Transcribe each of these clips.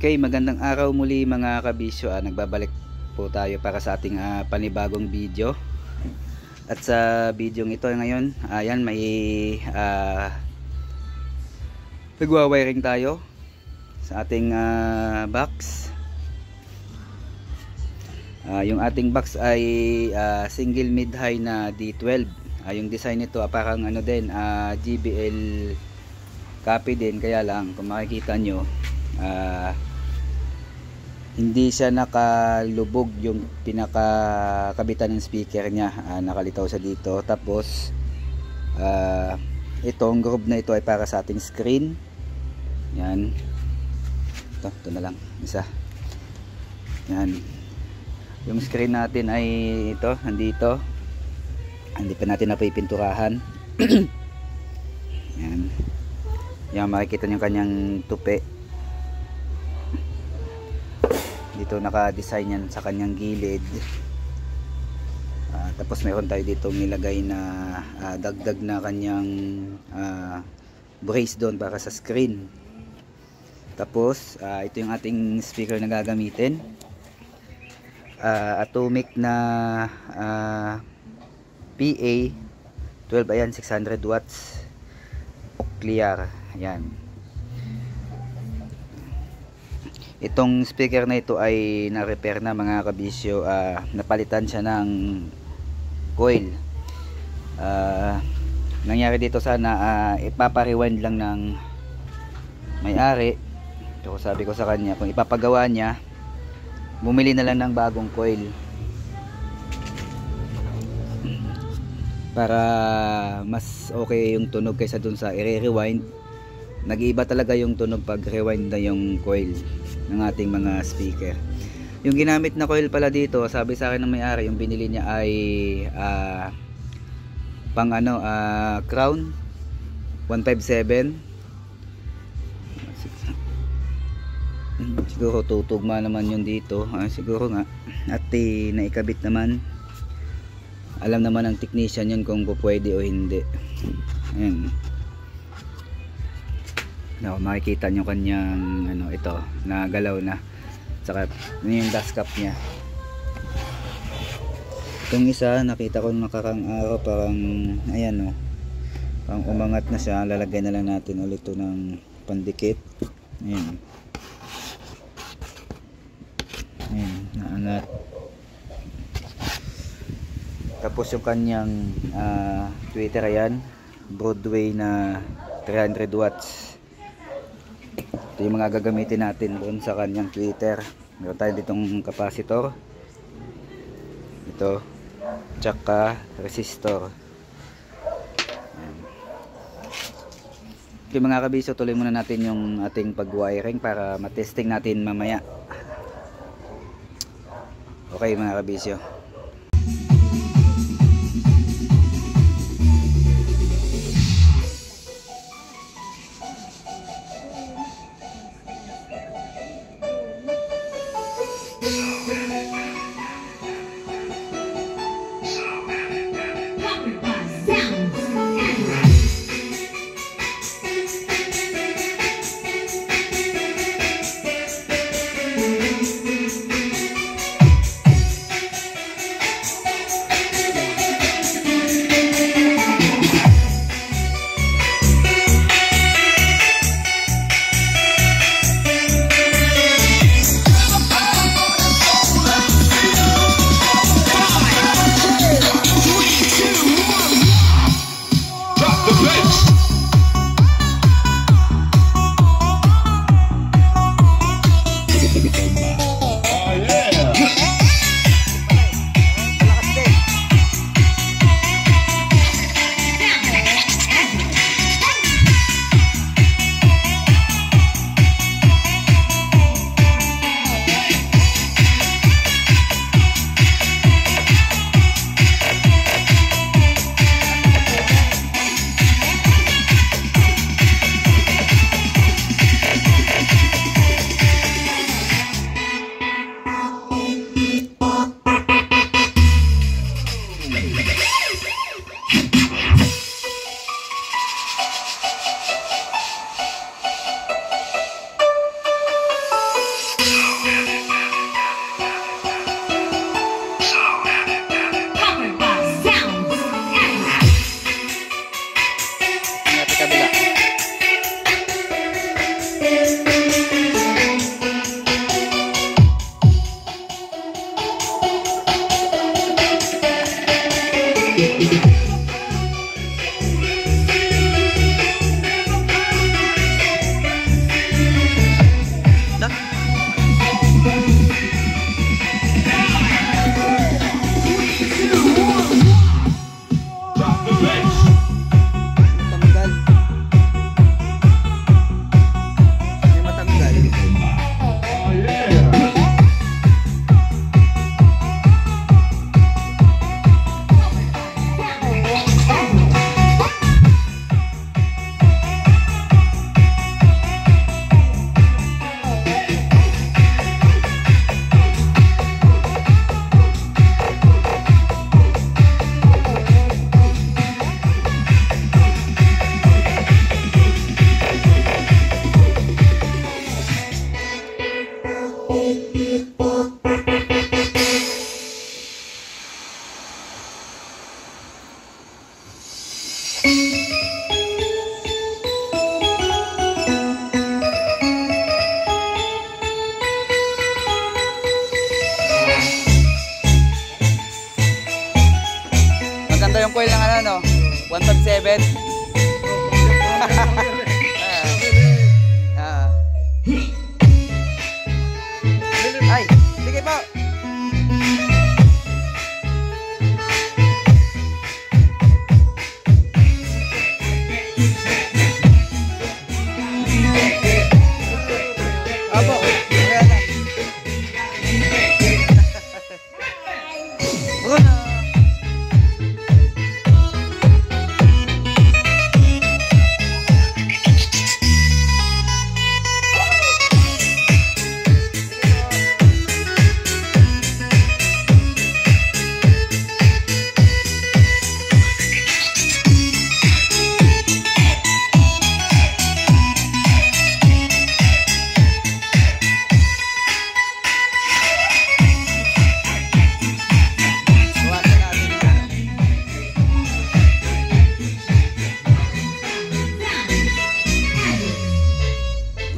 Okay, magandang araw muli mga kabisyo. Nagbabalik po tayo para sa ating panibagong video. At sa video ito ngayon, ayan, may nagwa-wiring tayo sa ating box. Yung ating box ay single mid-high na D12. Yung design nito parang ano din, GBL copy din, kaya lang kung makikita nyo, hindi siya nakalubog yung pinakakabitan ng speaker niya, nakalitaw sa dito. Tapos itong groove na ito ay para sa ating screen. Yan, ito na lang isa. Yan, yung screen natin ay ito, nandito, hindi pa natin napipinturahan. Yan, yan, makikita nyo kanyang tupi. Dito naka-design yan sa kanyang gilid. Tapos mayroon tayo dito nilagay na dagdag na kanyang brace doon para sa screen. Tapos ito yung ating speaker na gagamitin. Atomic na PA 12, ayan, 600 watts clear. Ayan, itong speaker na ito ay na-repair na mga kabisyo. Napalitan siya ng coil. Nangyari dito sana, ipapa-rewind lang ng may-ari. So sabi ko sa kanya, kung ipapagawa niya, bumili na lang ng bagong coil para mas okay yung tunog kaysa dun sa i-rewind. Nag-iiba talaga yung tunog pag rewind na yung coil ng ating mga speaker. Yung ginamit na coil pala dito, sabi sa akin ng may-ari, yung binili niya ay pang ano, Crown 157. Siguro tutugma naman yun dito, siguro nga, at naikabit naman. Alam naman ng technician yun kung pwede o hindi. Ayan, no, makikita nyo kanyang ano, ito nagalaw na, saka yung dust cap nya. Itong isa nakita ko nakarang araw, parang ayan, no, parang umangat na siya. Lalagay na lang natin ulit ito ng pandikit. Ayan, ayan, naangat. Tapos yung kanyang tweeter, ayan, Broadway na 300 watts. Ito yung mga gagamitin natin doon sa kanyang tweeter. Meron tayo ditong capacitor, ito, tsaka resistor. Okay mga kabisyo, tuloy muna natin yung ating pag-wiring para matesting natin mamaya. Okay mga kabisyo.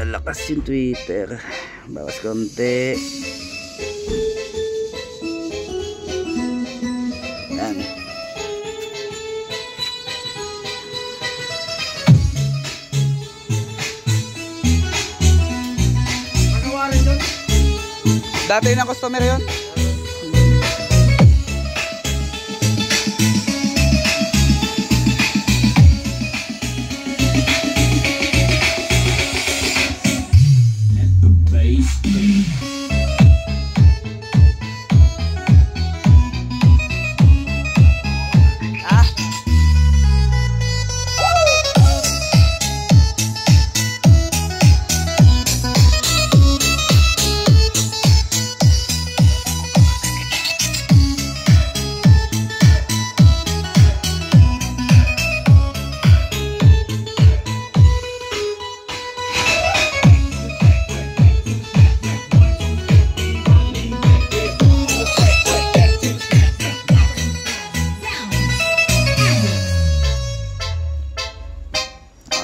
malakas yung tweeter. Bawas konti. Yan. Dati ng customer yun.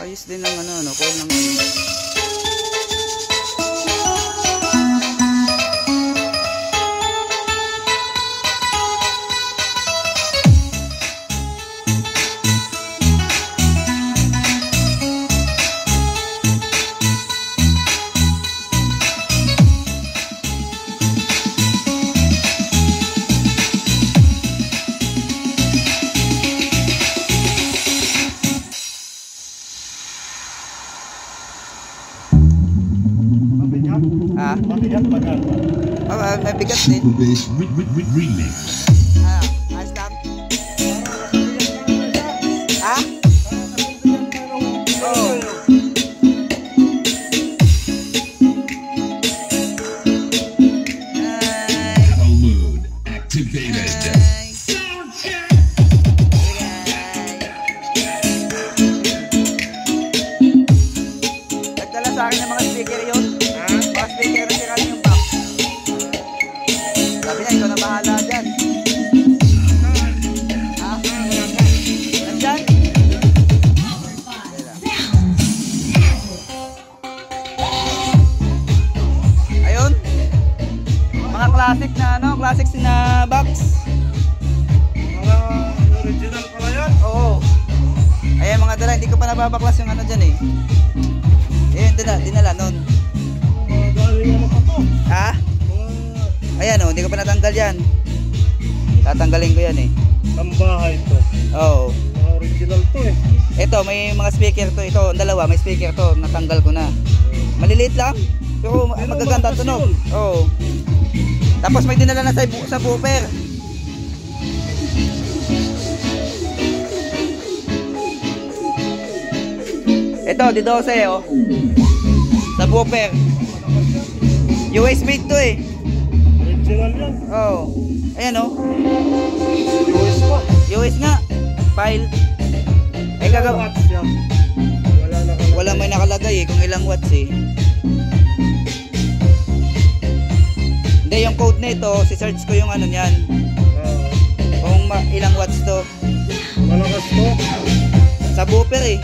Ayos din ng ano, coil ng may bigat din. Ayos lang. Oo. Mode activated. Nagdala sa akin ng mga speaker yun. Mga speaker na sira yung box. Sabi niya, ikaw na bahala dyan. Nandyan? Ayun. Mga classic na ano, classic na box. Mga original pala yan. Oo. Ayan mga dala, hindi ko pa nababaklas yung ano dyan eh. Ayun, dinala nun. Galing ano pa to? Ha? Ayan o, hindi ko pa natanggal yan. Tatanggalin ko yan eh. Tambahay to. Oo. Mga original to eh. Ito, may mga speaker to. Ito, ang dalawa, may speaker to. Natanggal ko na. Maliliit lang. Pero magaganda ang tunog. Oo. Tapos may dinala na sa booper. Ito, D12 oh. Sa booper. USB to eh. Original yan. Oo. Ayan oh. US pa. US nga. File. Ay gagawa. Watts yan. Wala nakalagay. Wala may nakalagay eh kung ilang watts eh. Hindi yung code nito, si-search ko yung ano niyan. Kung ilang watts to. Malakas to. Sa booper eh.